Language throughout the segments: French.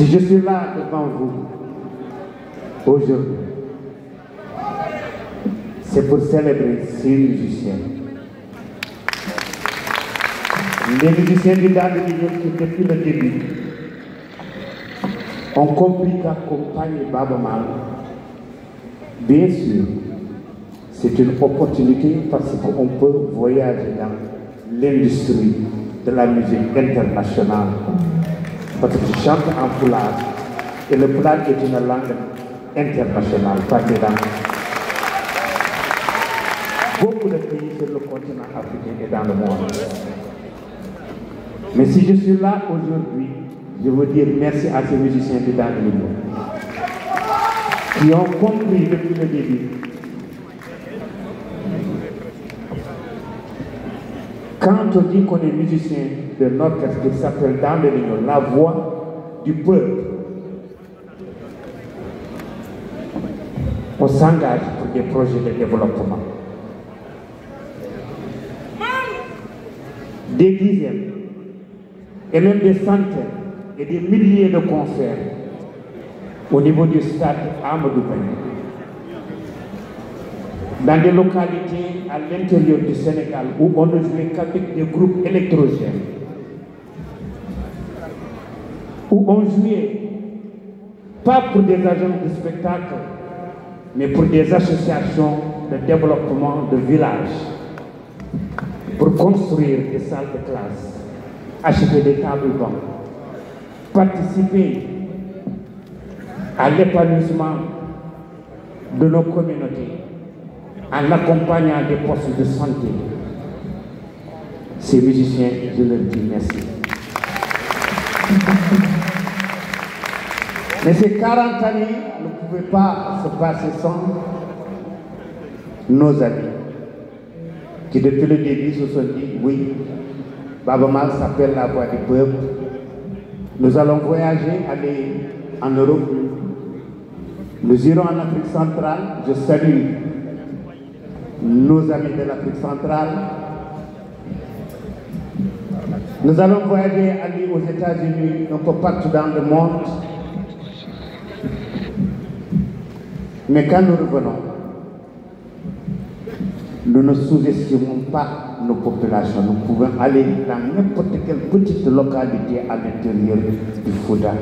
Si je suis là devant vous aujourd'hui, c'est pour célébrer ces musiciens. Les musiciens du Dande qui, depuis le début, ont compris qu'accompagner Baaba Maal, bien sûr, c'est une opportunité parce qu'on peut voyager dans l'industrie de la musique internationale. Parce que je chante en pulaar et le pulaar est une langue internationale, pas que dans beaucoup de pays sur le continent africain et dans le monde. Mais si je suis là aujourd'hui, je veux dire merci à ces musiciens de Dande qui ont compris depuis le début. Quand on dit qu'on est musicien de l'orchestre qui s'appelle Dande Lignon, la voix du peuple, on s'engage pour des projets de développement. Des dizaines, et même des centaines, et des milliers de concerts au niveau du stade Amadou Barry. Dans des localités à l'intérieur du Sénégal où on ne jouait qu'avec des groupes électrogènes, où on jouait pas pour des agents de spectacle, mais pour des associations de développement de villages, pour construire des salles de classe, acheter des tables bancs, participer à l'épanouissement de nos communautés, en accompagnant des postes de santé. Ces musiciens, je leur dis merci. Mais ces 40 années ne pouvaient pas se passer sans nos amis, qui depuis le début se sont dit, oui, Baaba Maal s'appelle la voix du peuple. Nous allons voyager, aller en Europe. Nous irons en Afrique centrale. Je salue nos amis de l'Afrique centrale. Nous allons voyager, aller aux États-Unis, un peu partout dans le monde. Mais quand nous revenons, nous ne sous-estimons pas nos populations. Nous pouvons aller dans n'importe quelle petite localité à l'intérieur du Fouta.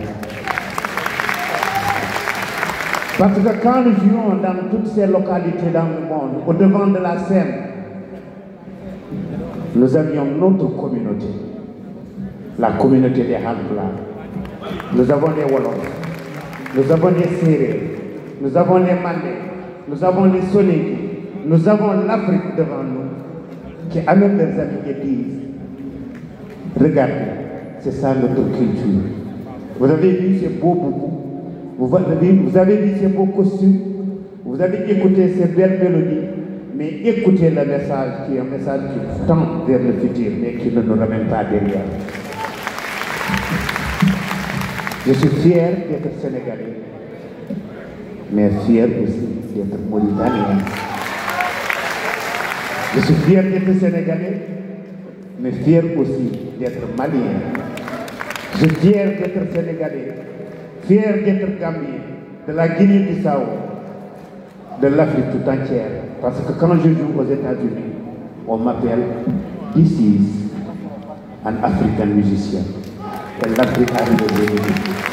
Parce que quand nous jouons dans toutes ces localités dans le monde, au devant de la scène, nous avions notre communauté, la communauté des Halpulaar. Nous avons les Wolofs, nous avons les Sérères, nous avons les Mandé, nous avons les Soninké, nous avons l'Afrique devant nous, qui amènent leurs amis et disent, regardez, c'est ça notre culture. Vous avez vu ces beaux boubous, vous avez vu ces beaux costumes, vous avez écouté ces belles mélodies, mais écoutez le message qui est un message qui tend vers le futur, mais qui ne nous ramène pas derrière. Je suis fier d'être sénégalais, mais fier aussi d'être mauritanien. Je suis fier d'être sénégalais, mais fier aussi d'être malien. Je suis fier d'être sénégalais, fier d'être gambien, de la Guinée-Bissau, de l'Afrique tout entière. Parce que quand je joue aux États-Unis, on m'appelle "This is an African musician." Et l'Afrique a révélé.